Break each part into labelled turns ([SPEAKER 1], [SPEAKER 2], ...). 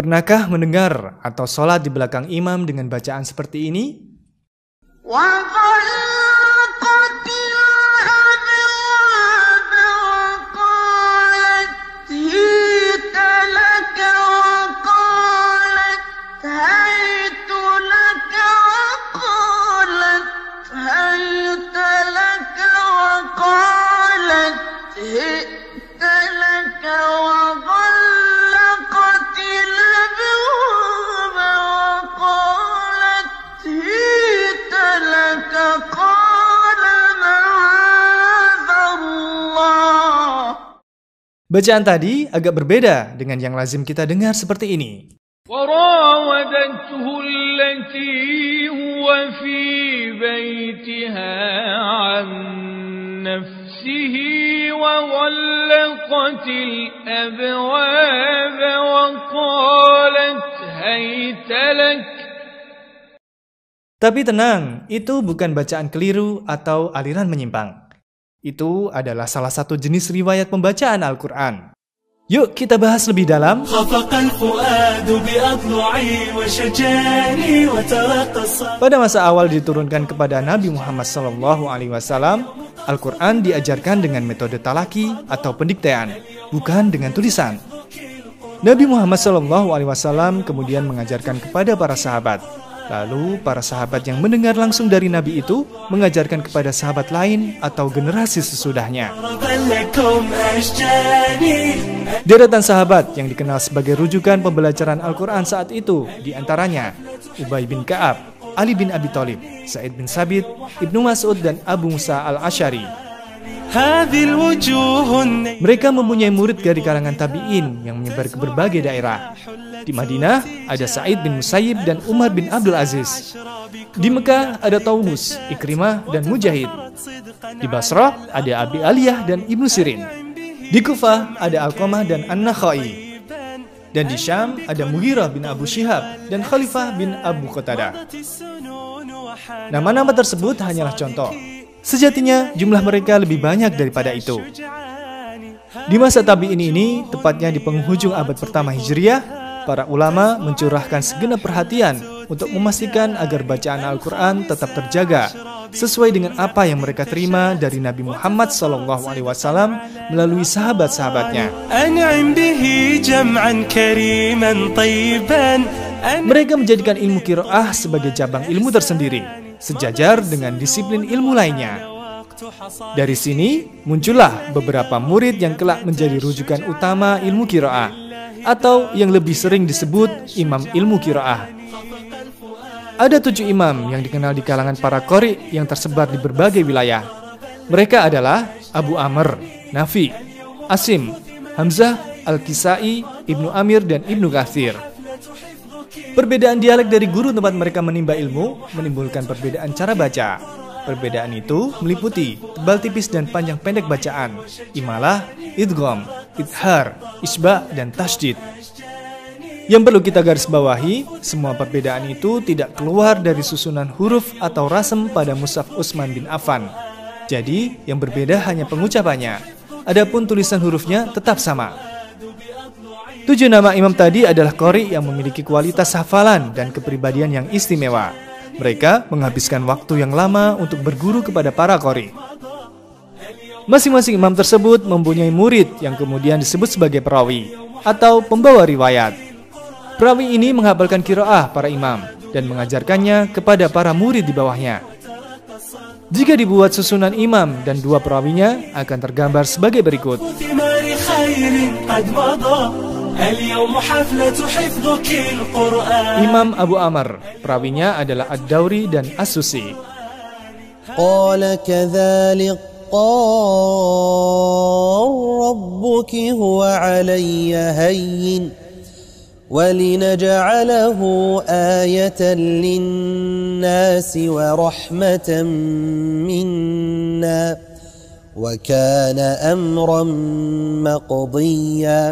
[SPEAKER 1] Pernahkah mendengar atau sholat di belakang imam dengan bacaan seperti ini? Bacaan tadi agak berbeda dengan yang lazim kita dengar seperti ini.
[SPEAKER 2] وراودته التي هو في بيتها عن نفسه وغلقت الأبواب وقالت هيت لك.
[SPEAKER 1] Tapi tenang, itu bukan bacaan keliru atau aliran menyimpang. Itu adalah salah satu jenis riwayat pembacaan Al-Quran. Yuk kita bahas lebih dalam. Pada masa awal diturunkan kepada Nabi Muhammad SAW, Al-Quran diajarkan dengan metode talaki atau pendiktean, bukan dengan tulisan. Nabi Muhammad SAW kemudian mengajarkan kepada para sahabat. Lalu para sahabat yang mendengar langsung dari Nabi itu mengajarkan kepada sahabat lain atau generasi sesudahnya. Deretan sahabat yang dikenal sebagai rujukan pembelajaran Al-Quran saat itu diantaranya Ubay bin Ka'ab, Ali bin Abi Thalib, Sa'id bin Sabit, Ibnu Mas'ud dan Abu Musa al-Asy'ari. Mereka mempunyai murid dari kalangan tabi'in yang menyebar ke berbagai daerah. Di Madinah ada Sa'id bin Musayyib dan Umar bin Abdul Aziz. Di Mekah ada Taunus, Ikrimah dan Mujahid. Di Basrah ada Abi Aliyah dan Ibnu Sirin. Di Kufah ada Alqamah dan An-Nakhai. Dan di Syam ada Mughirah bin Abu Syihab dan Khalifah bin Abu Qatadah. Nama-nama tersebut hanyalah contoh. Sejatinya jumlah mereka lebih banyak daripada itu. Di masa tabi'in ini, tepatnya di penghujung abad pertama Hijriah, para ulama mencurahkan segenap perhatian untuk memastikan agar bacaan Al-Quran tetap terjaga sesuai dengan apa yang mereka terima dari Nabi Muhammad SAW melalui sahabat-sahabatnya. Mereka menjadikan ilmu qiraah sebagai cabang ilmu tersendiri, sejajar dengan disiplin ilmu lainnya. Dari sini muncullah beberapa murid yang kelak menjadi rujukan utama ilmu qiraah, atau yang lebih sering disebut imam ilmu qiraah. Ada 7 imam yang dikenal di kalangan para qori yang tersebar di berbagai wilayah. Mereka adalah Abu Amr, Nafi, Asim, Hamzah, Al-Kisai, Ibnu Amir dan Ibnu Katsir. Perbedaan dialek dari guru tempat mereka menimba ilmu menimbulkan perbedaan cara baca. Perbedaan itu meliputi tebal tipis dan panjang pendek bacaan, imalah, idgham, idhar, isba, dan tasydid. Yang perlu kita garis bawahi, semua perbedaan itu tidak keluar dari susunan huruf atau rasem pada mushaf Utsman bin Affan. Jadi, yang berbeda hanya pengucapannya. Adapun tulisan hurufnya tetap sama. 7 nama imam tadi adalah qori yang memiliki kualitas hafalan dan kepribadian yang istimewa. Mereka menghabiskan waktu yang lama untuk berguru kepada para qori. Masing-masing imam tersebut mempunyai murid yang kemudian disebut sebagai perawi atau pembawa riwayat. Perawi ini menghafalkan qiraah para imam dan mengajarkannya kepada para murid di bawahnya. Jika dibuat susunan imam dan 2 perawinya akan tergambar sebagai berikut. Imam Abu Amr, perawinya adalah Ad-Dawri dan As-Susi.
[SPEAKER 3] Qala kadzalik qala rabbuki huwa 'alayya hayyin ولنجعله آية للناس ورحمة منا وكان أمرا مقضيا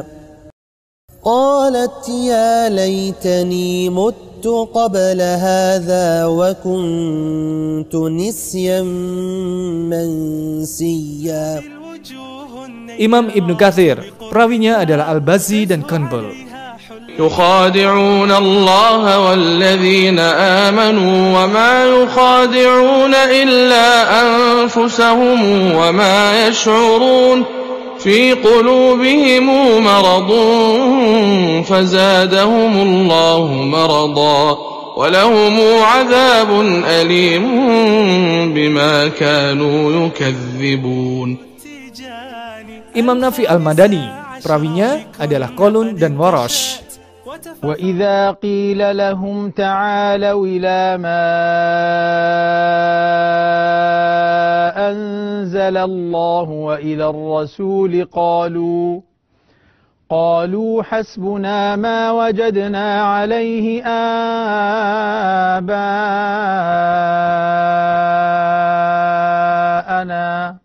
[SPEAKER 3] قالت يا ليتني مت قبل هذا وكنت نسيا منسيا.
[SPEAKER 1] Imam Ibnu Katsir, perawinya adalah Al-Bazzi dan Qanbul.
[SPEAKER 4] يخادعون الله والذين آمنوا وما يخادعون إلا أنفسهم وما يشعرون في قلوبهم مرض فزادهم الله مرضا ولهم عذاب أليم بما كانوا يكذبون.
[SPEAKER 1] Imam Nafi Al-Madani, perawinya adalah Qalun dan Warash.
[SPEAKER 5] وَإِذَا قِيلَ لَهُمْ تَعَالَوْا إِلَى مَا أَنزَلَ اللَّهُ وَإِلَى الرَّسُولِ قالوا حسبنا ما وجدنا عليه آباءنا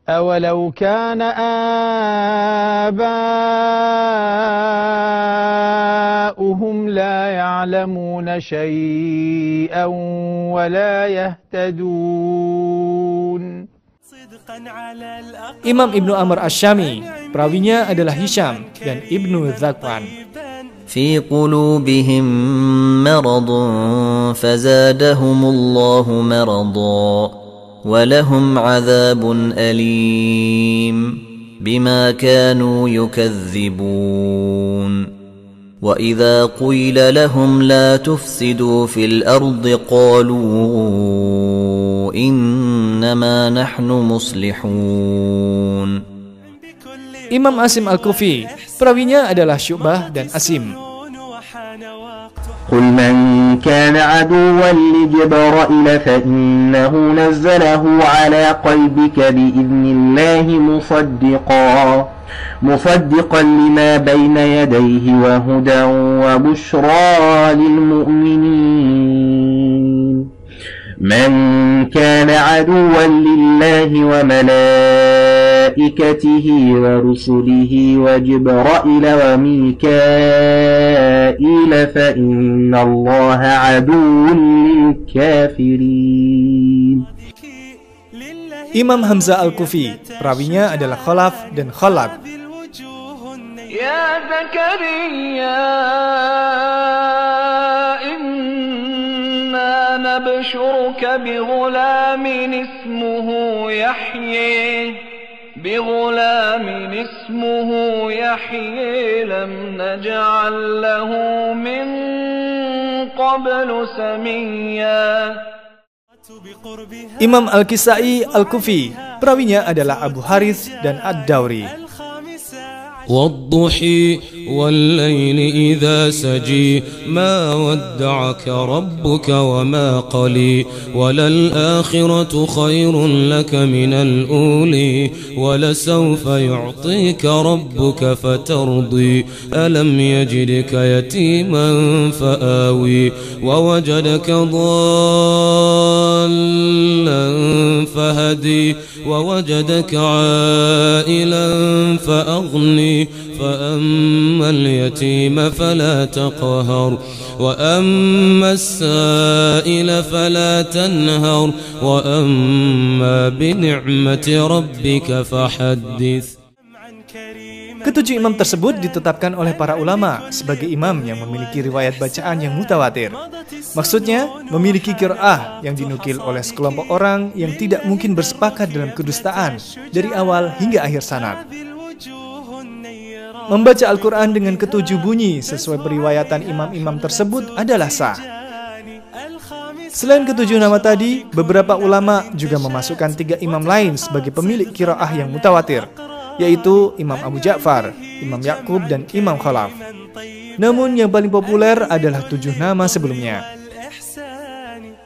[SPEAKER 5] أولو كان آباؤهم لا يعلمون شيئا ولا يهتدون.
[SPEAKER 1] Imam Ibnu Amr Asy-Syami, perawinya adalah Hisham dan Ibnu Zakwan.
[SPEAKER 6] في قلوبهم مرض فزادهم الله مرضا ولهم عذاب أليم بما كانوا يكذبون. وإذا قيل لهم لا تفسدوا في الأرض قالوا إنما نحن مصلحون.
[SPEAKER 1] Imam Asim Al-Kufi, perawinya adalah Syu'bah dan Asim.
[SPEAKER 7] قل من كان عدوا لجبرائيل فإنه نزله على قلبك بإذن الله مصدقا لما بين يديه وهدى وبشرى للمؤمنين. من كان عدوا لله وملائكته ورسله وجبرائيل وميكائيل فإن الله عدو للكافرين.
[SPEAKER 1] Imam Hamzah Al-Kufi, perawinya adalah Khalaf dan Khalad.
[SPEAKER 2] يا زكريا إنا نبشرك بغلام اسمه يحيى لم نجعل له من قبل سميا.
[SPEAKER 1] Imam Al-Kisai Al-Kufi, perawinya adalah Abu Harith dan Ad-Dawri.
[SPEAKER 8] والضحى والليل إذا سجى ما ودعك ربك وما قلى وللآخرة خير لك من الأولى ولسوف يعطيك ربك فترضى ألم يجدك يتيما فآوي ووجدك ضالا فهدي ووجدك عائلا فأغني فأما اليتيم فلا تقهر وأما السائل فلا تنهر وأما بنعمة ربك فحدث.
[SPEAKER 1] Ketujuh imam tersebut ditetapkan oleh para ulama sebagai imam yang memiliki riwayat bacaan yang mutawatir. Maksudnya, memiliki qiraah yang dinukil oleh sekelompok orang yang tidak mungkin bersepakat dalam kedustaan dari awal hingga akhir sanad. Membaca Al-Quran dengan ketujuh bunyi sesuai periwayatan imam-imam tersebut adalah sah. Selain ketujuh nama tadi, beberapa ulama juga memasukkan 3 imam lain sebagai pemilik qiraah yang mutawatir, yaitu Imam Abu Ja'far, Imam Ya'qub, dan Imam Khalaf. Namun yang paling populer adalah 7 nama sebelumnya.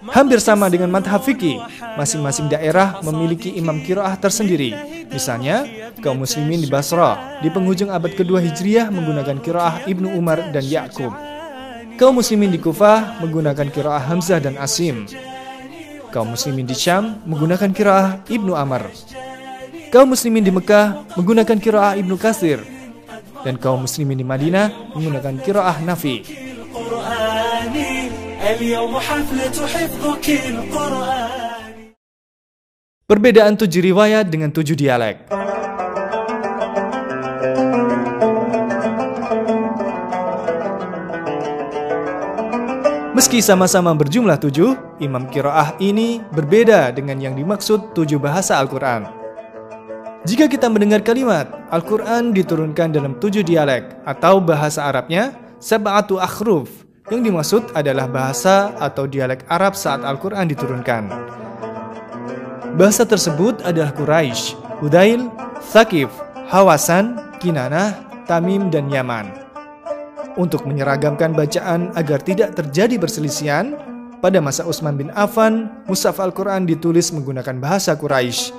[SPEAKER 1] Hampir sama dengan madhab fikih, masing-masing daerah memiliki imam qiraah tersendiri. Misalnya, kaum muslimin di Basrah di penghujung abad kedua Hijriah menggunakan qiraah Ibnu Umar dan Ya'qub. Kaum muslimin di Kufah menggunakan qiraah Hamzah dan Asim. Kaum muslimin di Syam menggunakan qiraah Ibnu Amr. Kaum muslimin di Mekah menggunakan qiraah Ibnu Katsir. Dan kaum muslimin di Madinah menggunakan qiraah Nafi. Perbedaan 7 riwayat dengan 7 dialek. Meski sama-sama berjumlah 7, imam qiraah ini berbeda dengan yang dimaksud 7 bahasa Al-Quran. Jika kita mendengar kalimat Al-Quran diturunkan dalam 7 dialek atau bahasa Arabnya sab'atu akhruf, yang dimaksud adalah bahasa atau dialek Arab saat Al-Quran diturunkan. Bahasa tersebut adalah Quraisy, Hudail, Thaqif, Hawasan, Kinanah, Tamim, dan Yaman. Untuk menyeragamkan bacaan agar tidak terjadi perselisihan, pada masa Utsman bin Affan, mushaf Al-Quran ditulis menggunakan bahasa Quraisy.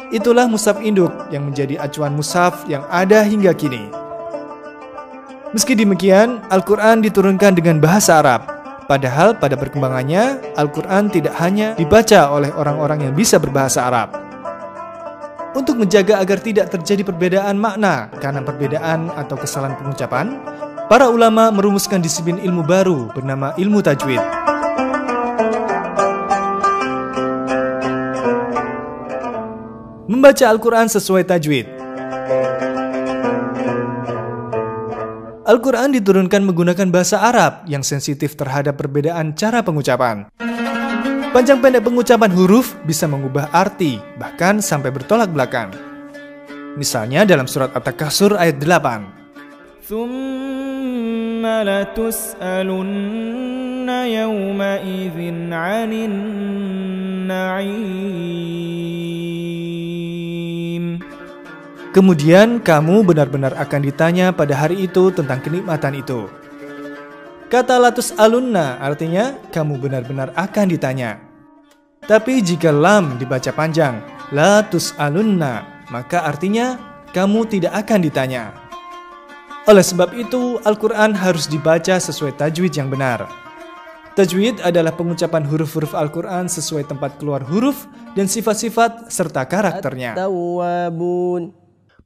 [SPEAKER 1] Itulah mushaf induk yang menjadi acuan mushaf yang ada hingga kini. Meski demikian, Al-Quran diturunkan dengan bahasa Arab. Padahal pada perkembangannya, Al-Quran tidak hanya dibaca oleh orang-orang yang bisa berbahasa Arab. Untuk menjaga agar tidak terjadi perbedaan makna karena perbedaan atau kesalahan pengucapan, para ulama merumuskan disiplin ilmu baru bernama ilmu tajwid. Membaca Al-Quran sesuai tajwid. Al-Quran diturunkan menggunakan bahasa Arab yang sensitif terhadap perbedaan cara pengucapan. Panjang pendek pengucapan huruf bisa mengubah arti, bahkan sampai bertolak belakang. Misalnya dalam surat At-Takasur ayat 8. Tsumma latus'alunna yawma'idzin 'anin na'im. Kemudian kamu benar-benar akan ditanya pada hari itu tentang kenikmatan itu. Kata latus alunna artinya kamu benar-benar akan ditanya. Tapi jika lam dibaca panjang, latus alunna, maka artinya kamu tidak akan ditanya. Oleh sebab itu, Al-Quran harus dibaca sesuai tajwid yang benar. Tajwid adalah pengucapan huruf-huruf Al-Quran sesuai tempat keluar huruf dan sifat-sifat serta karakternya.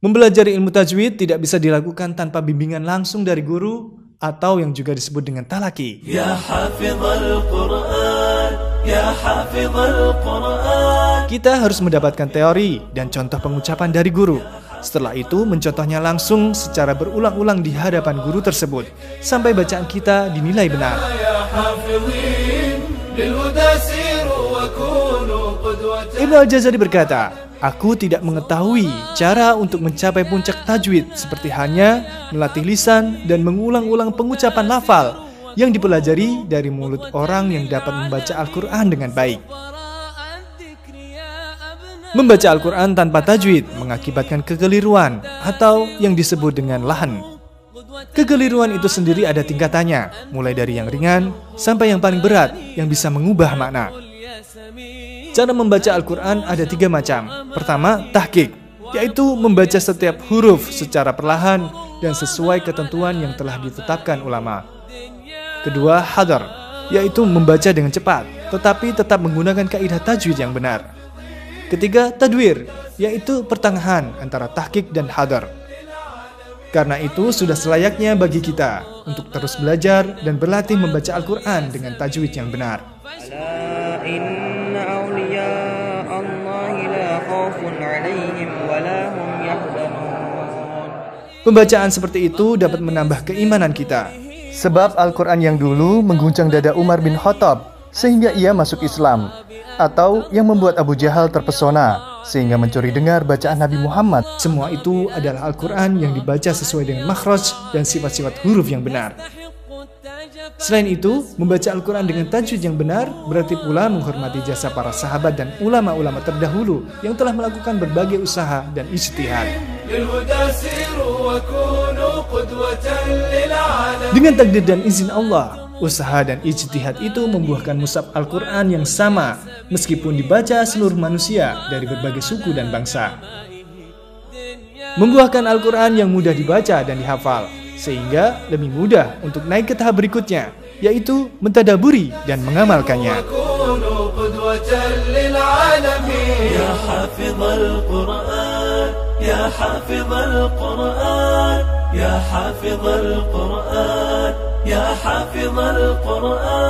[SPEAKER 1] Mempelajari ilmu tajwid tidak bisa dilakukan tanpa bimbingan langsung dari guru atau yang juga disebut dengan talaki. Ya hafizal Quran, ya hafizal Quran. Kita harus mendapatkan teori dan contoh pengucapan dari guru. Setelah itu mencontohnya langsung secara berulang-ulang di hadapan guru tersebut sampai bacaan kita dinilai benar. Ibnu Al-Jazari berkata, aku tidak mengetahui cara untuk mencapai puncak tajwid seperti hanya melatih lisan dan mengulang-ulang pengucapan lafal yang dipelajari dari mulut orang yang dapat membaca Al-Quran dengan baik. Membaca Al-Quran tanpa tajwid mengakibatkan kekeliruan atau yang disebut dengan lahan. Kekeliruan itu sendiri ada tingkatannya, mulai dari yang ringan sampai yang paling berat yang bisa mengubah makna. Cara membaca Al-Quran ada 3 macam. Pertama, tahqiq, yaitu membaca setiap huruf secara perlahan dan sesuai ketentuan yang telah ditetapkan ulama. Kedua, hadar, yaitu membaca dengan cepat, tetapi tetap menggunakan kaidah tajwid yang benar. Ketiga, tadwir, yaitu pertengahan antara tahqiq dan hadar. Karena itu sudah selayaknya bagi kita untuk terus belajar dan berlatih membaca Al-Quran dengan tajwid yang benar. Pembacaan seperti itu dapat menambah keimanan kita. Sebab Al-Quran yang dulu mengguncang dada Umar bin Khattab sehingga ia masuk Islam, atau yang membuat Abu Jahal terpesona sehingga mencuri dengar bacaan Nabi Muhammad. Semua itu adalah Al-Quran yang dibaca sesuai dengan makhraj dan sifat-sifat huruf yang benar. Selain itu, membaca Al-Quran dengan tajwid yang benar berarti pula menghormati jasa para sahabat dan ulama-ulama terdahulu yang telah melakukan berbagai usaha dan ijtihad. Dengan takdir dan izin Allah, usaha dan ijtihad itu membuahkan mushaf Al-Quran yang sama meskipun dibaca seluruh manusia dari berbagai suku dan bangsa. Membuahkan Al-Quran yang mudah dibaca dan dihafal, sehingga lebih mudah untuk naik ke tahap berikutnya, yaitu mentadaburi dan mengamalkannya. Ya hafizal Quran,